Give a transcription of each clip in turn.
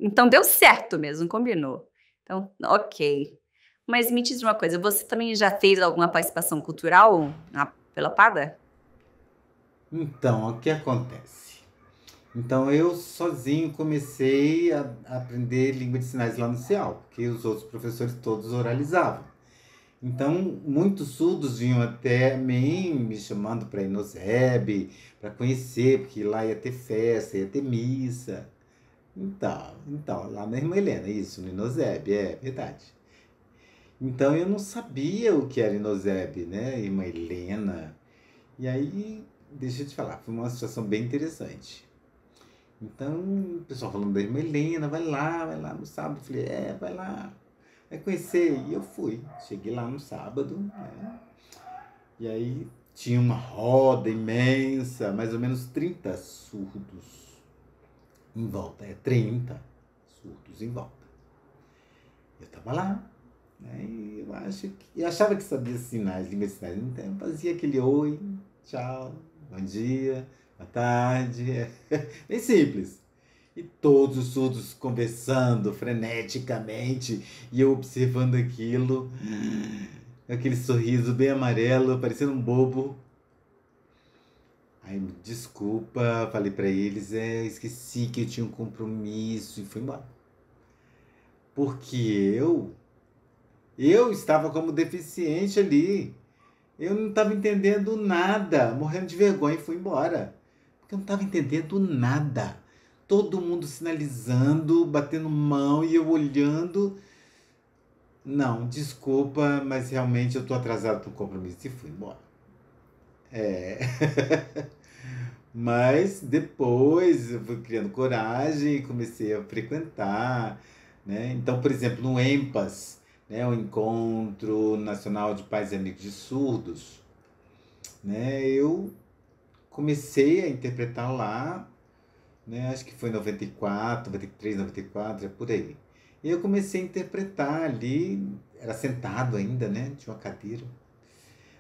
Então deu certo mesmo, combinou. Então, ok. Mas me diz uma coisa, você também já fez alguma participação cultural pela PADA? Então, o que acontece? Então, eu sozinho comecei a aprender língua de sinais lá no CEAL, porque os outros professores todos oralizavam. Então, muitos surdos vinham até mim, me chamando para ir no ZEB, para conhecer, porque lá ia ter festa, ia ter missa. Então, lá na Irmã Helena, isso, no Inoseb, é verdade. Então eu não sabia o que era Inoseb, né, Irmã Helena. E aí, deixa eu te falar, foi uma situação bem interessante. Então, o pessoal falando da Irmã Helena, vai lá no sábado. Eu falei, vai lá, vai conhecer. E eu fui. Cheguei lá no sábado, né? E aí tinha uma roda imensa, mais ou menos 30 surdos em volta. 30 surdos em volta. Eu tava lá, né? E eu achava que sabia sinais, língua de sinais. Então eu fazia aquele oi, tchau, bom dia, boa tarde. Bem simples. E todos os surdos conversando freneticamente e eu observando aquilo, aquele sorriso bem amarelo, parecendo um bobo. Aí, desculpa, falei pra eles, esqueci que eu tinha um compromisso e fui embora. Porque eu estava como deficiente ali. Eu não estava entendendo nada, morrendo de vergonha e fui embora. Porque eu não estava entendendo nada. Todo mundo sinalizando, batendo mão e eu olhando. Não, desculpa, mas realmente eu estou atrasado para um compromisso e fui embora. É. Mas depois eu fui criando coragem e comecei a frequentar, né? Então, por exemplo, no EMPAS, né, o Encontro Nacional de Pais e Amigos de Surdos, né, eu comecei a interpretar lá, né, acho que foi em 94, 93, 94, é por aí. E eu comecei a interpretar ali, era sentado ainda, né, tinha uma cadeira,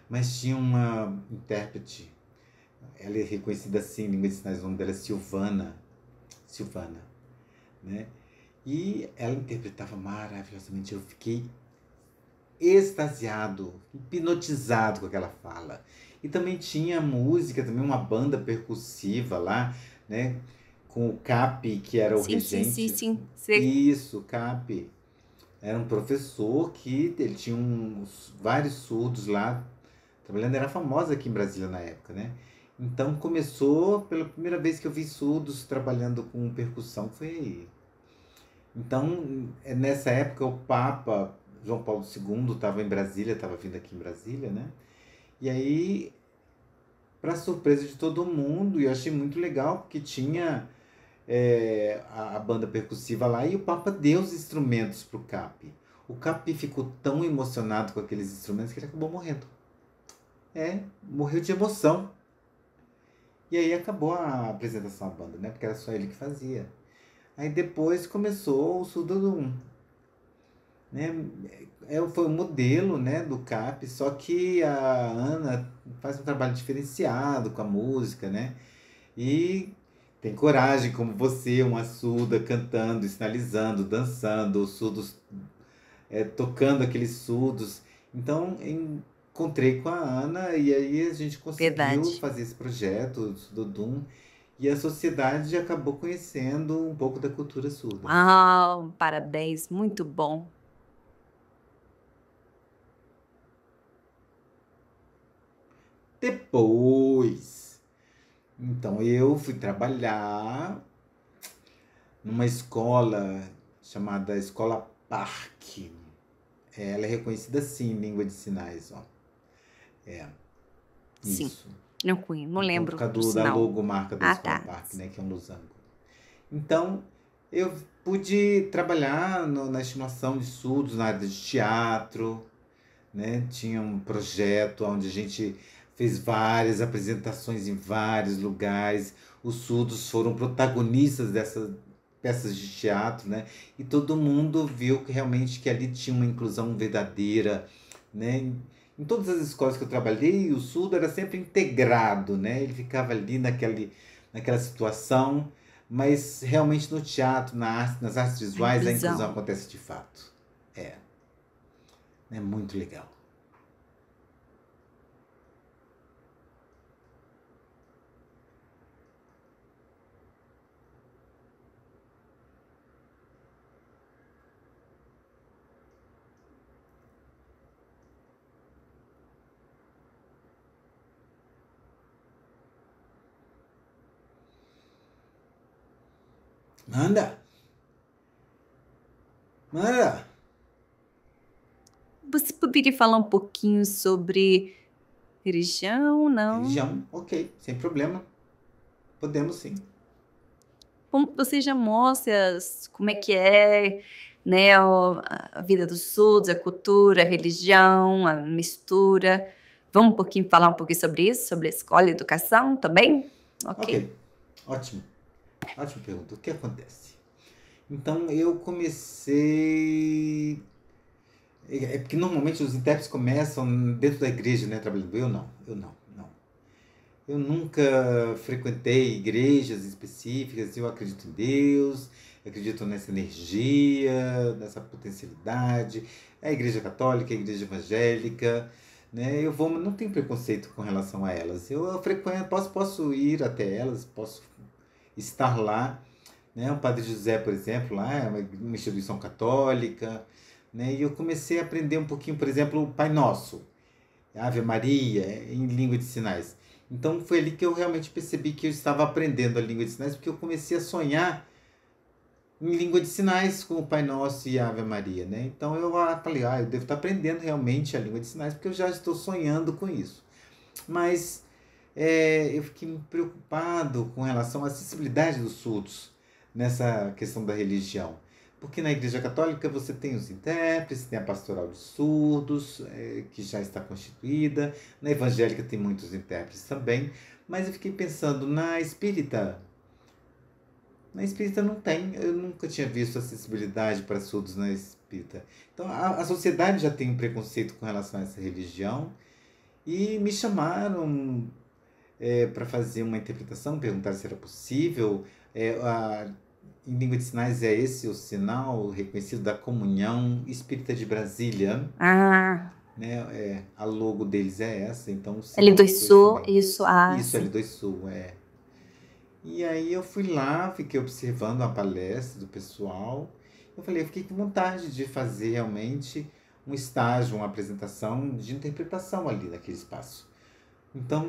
mas tinha uma intérprete. Ela é reconhecida assim, em língua de sinais, o nome dela é Silvana. Silvana, né? E ela interpretava maravilhosamente. Eu fiquei extasiado, hipnotizado com aquela fala. E também tinha música, também uma banda percussiva lá, né? Com o Cap, que era o Sim, sim, sim, regente. sim. Isso, o Cap. Era um professor que ele tinha vários surdos lá trabalhando, era famosa aqui em Brasília na época, né? Então começou, pela primeira vez que eu vi surdos trabalhando com percussão, foi aí. Então, nessa época, o Papa João Paulo II estava em Brasília, estava vindo aqui em Brasília, né? E aí, para surpresa de todo mundo, e eu achei muito legal, porque tinha a banda percussiva lá e o Papa deu os instrumentos pro Cap. O Cap ficou tão emocionado com aqueles instrumentos que ele acabou morrendo. Morreu de emoção. E aí acabou a apresentação da banda, né? Porque era só ele que fazia. Aí depois começou o Sudodum, né? Foi o modelo, né, do CAP, só que a Ana faz um trabalho diferenciado com a música, né? E tem coragem, como você, uma surda cantando, sinalizando, dançando, os surdos tocando aqueles surdos. Então, encontrei com a Ana e aí a gente conseguiu Verdade. fazer esse projeto do Dum e a sociedade acabou conhecendo um pouco da cultura surda. Uau, parabéns, muito bom. Depois, então eu fui trabalhar numa escola chamada Escola Parque. Ela é reconhecida assim em língua de sinais, ó. É, Sim, isso. não Então, por lembro, causa por da sinal. logomarca da Ah, Escola tá. Parque, né, que é um losango. Então, eu pude trabalhar na estimação de surdos, na área de teatro, né? Tinha um projeto onde a gente fez várias apresentações em vários lugares. Os surdos foram protagonistas dessas peças de teatro, né? E todo mundo viu que realmente que ali tinha uma inclusão verdadeira, né? Em todas as escolas que eu trabalhei, o surdo era sempre integrado, né? Ele ficava ali naquela situação, Mas realmente no teatro, nas artes A visuais, a inclusão inclusão. acontece de fato. É, é muito legal. Manda! Manda! Você poderia falar um pouquinho sobre religião, não? Religião, ok, sem problema. Podemos sim. Como você já mostra como é que é, né, a vida dos surdos, a cultura, a religião, a mistura. Vamos falar um pouquinho sobre isso, sobre a escola e a educação também? Ok, ótimo. Ótima pergunta. O que acontece? Então eu comecei. É porque normalmente os intérpretes começam dentro da igreja, né? Trabalhando. Eu não. Eu nunca frequentei igrejas específicas. Eu acredito em Deus, acredito nessa energia, nessa potencialidade. A igreja católica, a igreja evangélica, né? Eu vou, não tenho preconceito com relação a elas. Eu frequento, posso ir até elas, posso estar lá, né? O Padre José, por exemplo, lá é uma instituição católica, né? E eu comecei a aprender um pouquinho, por exemplo, o Pai Nosso, Ave Maria, em língua de sinais. Então foi ali que eu realmente percebi que eu estava aprendendo a língua de sinais, porque eu comecei a sonhar em língua de sinais com o Pai Nosso e a Ave Maria, né? Então eu falei, eu devo estar aprendendo realmente a língua de sinais, porque eu já estou sonhando com isso. Mas eu fiquei preocupado com relação à acessibilidade dos surdos nessa questão da religião. Porque na Igreja Católica você tem os intérpretes, tem a pastoral de surdos, que já está constituída. Na evangélica tem muitos intérpretes também. Mas eu fiquei pensando, na espírita não tem. Eu nunca tinha visto acessibilidade para surdos na espírita. Então a sociedade já tem um preconceito com relação a essa religião. E me chamaram para fazer uma interpretação, perguntar se era possível. Em língua de sinais é esse o sinal reconhecido da Comunhão Espírita de Brasília, Ah, né? A logo deles é essa, então o sinal L2 foi esse Sul, também. isso, Isso, sim. L2 Sul, é. E aí eu fui lá, fiquei observando a palestra do pessoal. Eu fiquei com vontade de fazer realmente um estágio, uma apresentação de interpretação ali naquele espaço. Então,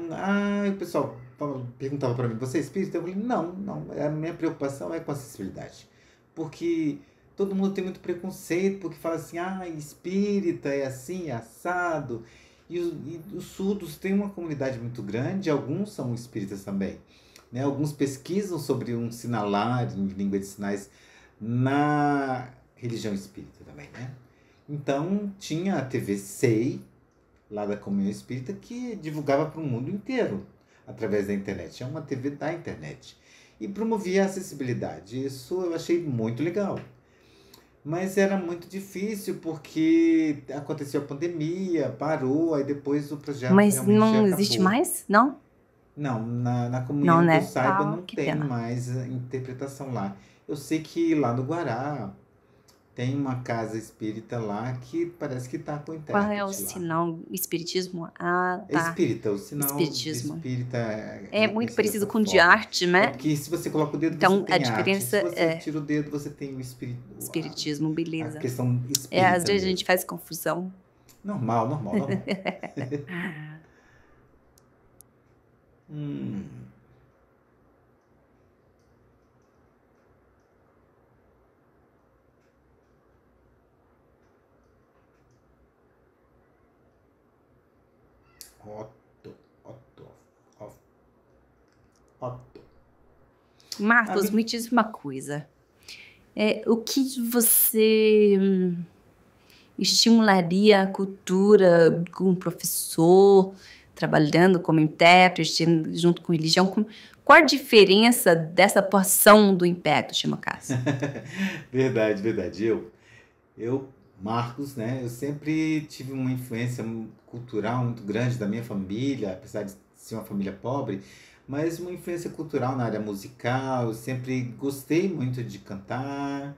o pessoal perguntava para mim, você é espírita? Eu falei, não, a minha preocupação é com a acessibilidade. Porque todo mundo tem muito preconceito, porque fala assim, espírita é assim, é assado. E os surdos têm uma comunidade muito grande, alguns são espíritas também. Né? Alguns pesquisam sobre um sinalar em língua de sinais na religião espírita também, né? Então, tinha a TV SEI, lá da Comunhão Espírita, que divulgava para o mundo inteiro através da internet. É uma TV da internet. E promovia a acessibilidade. Isso eu achei muito legal. Mas era muito difícil porque aconteceu a pandemia, parou, aí depois o projeto Mas realmente já não existe acabou. mais? Não? Não, na Não, comunhão que eu né? saiba não Que tem pena. mais interpretação lá. Eu sei que lá no Guará tem uma casa espírita lá que parece que está com Qual é o intérprete lá. sinal? Espiritismo? Ah, É tá. espírita, o sinal de Espiritismo. espírita é É muito reconhecido parecido dessa com o de forma. arte, É né? porque se você coloca o dedo, você Então, a tem arte. diferença Se você é tira o dedo, você tem o espírito, espiritismo, a beleza. questão Às espírita vezes a gente mesmo. faz confusão. Normal, normal, normal. Hum, Otto, Otto, Otto, Otto. Marcos, Me me diz uma coisa. O que você estimularia a cultura com um professor, trabalhando como intérprete, junto com religião? Qual a diferença dessa porção do intérprete, no caso? Verdade, verdade. Eu, Marcos, né? Eu sempre tive uma influência cultural muito grande da minha família, apesar de ser uma família pobre, mas uma influência cultural na área musical. Eu sempre gostei muito de cantar,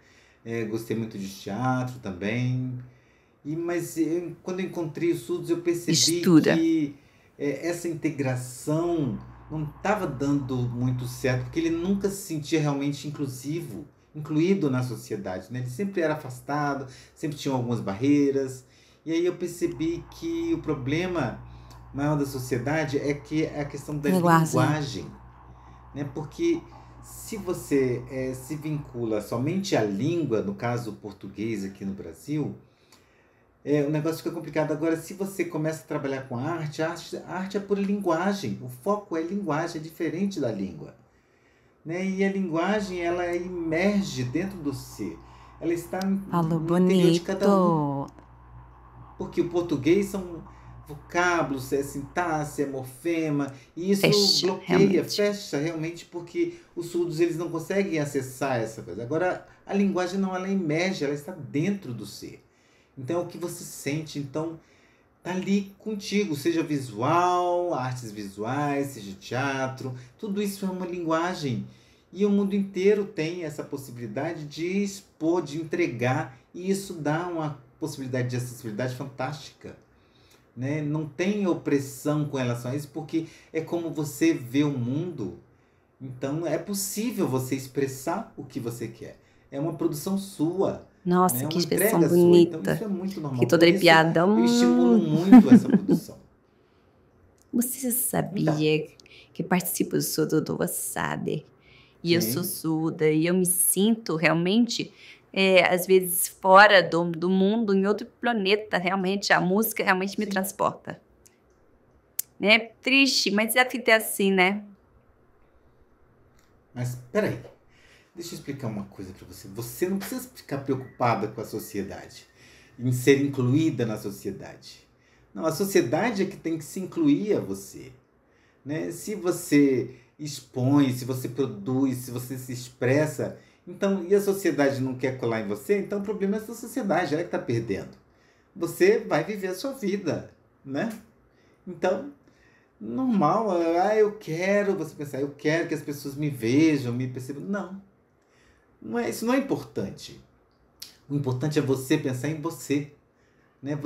gostei muito de teatro também. Quando eu encontrei os surdos, eu percebi Mistura. que essa integração não estava dando muito certo, porque ele nunca se sentia realmente incluído na sociedade, né? Ele sempre era afastado, sempre tinha algumas barreiras. E aí eu percebi que o problema maior da sociedade é a questão da Linguagem. linguagem, né? Porque se você se vincula somente à língua, no caso o português aqui no Brasil, o negócio fica complicado. Agora, se você começa a trabalhar com a arte é por linguagem. O foco é linguagem, é diferente da língua, né? E a linguagem, ela emerge dentro do ser. Ela está Falou no interior de cada um. bonito. Porque o português são vocábulos, é sintaxe, é morfema, e isso Fecha, bloqueia, realmente. fecha realmente, porque os surdos eles não conseguem acessar essa coisa. Agora, a linguagem não, ela emerge, ela está dentro do ser. Então, é o que você sente, então, tá ali contigo, seja visual, artes visuais, seja teatro, tudo isso é uma linguagem. E o mundo inteiro tem essa possibilidade de expor, de entregar, e isso dá uma possibilidade de acessibilidade fantástica, né? Não tem opressão com relação a isso, porque é como você vê o mundo. Então é possível você expressar o que você quer. É uma produção sua, né? Nossa, É que uma expressão entrega sua. Então isso bonita. é muito Fiquei normal. toda Por isso arrepiada. eu estimulo muito essa produção. Você Então, sabia que participo do Surdo do WhatsApp? E eu sou sim, surda e eu me sinto realmente, às vezes, fora do mundo, em outro planeta. Realmente, a música realmente me sim. transporta. Né? Triste, mas a vida é assim, né? Mas peraí, deixa eu explicar uma coisa para você. Você não precisa ficar preocupada com a sociedade, em ser incluída na sociedade. Não, a sociedade é que tem que se incluir a você, né? Se você expõe, se você produz, se você se expressa, então, e a sociedade não quer colar em você, então o problema é da sociedade, ela que está perdendo. Você vai viver a sua vida, né? Então, normal, você pensar, eu quero que as pessoas me vejam, me percebam. Não, isso não é importante. O importante é você pensar em você, né?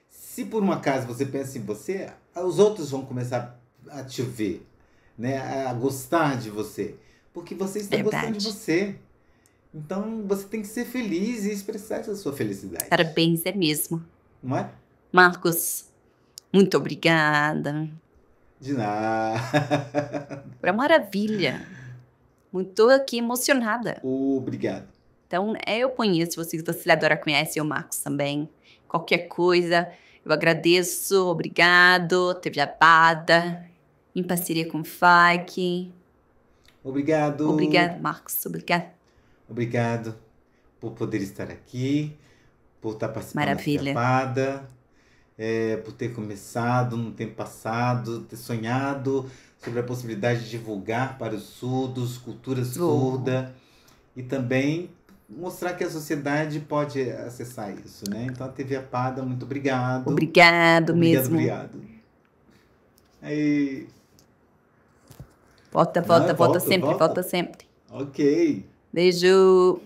Se por um acaso você pensa em você, os outros vão começar a te ver, né? A gostar de você, porque você está gostando de Verdade. você. Então você tem que ser feliz e expressar essa sua felicidade, Parabéns, é mesmo. não é? Marcos, muito obrigada. De nada. Foi uma maravilha. Muito aqui emocionada. Obrigado. Então, eu conheço vocês, você adora conhece o Marcos também. Qualquer coisa, eu agradeço, obrigado, teve a Bada, em parceria com o FAC. Obrigado. Obrigado, Marcos, obrigado. Obrigado por poder estar aqui, por estar participando dessa Maravilha. gravada, por ter começado no tempo passado, ter sonhado sobre a possibilidade de divulgar para os surdos, cultura surda, e também mostrar que a sociedade pode acessar isso, né? Então, a TV Apada, muito obrigado. Obrigado Obrigado, mesmo. obrigado. Aí. Volta Não, eu sempre, volto. volta sempre. Ok. Beijo.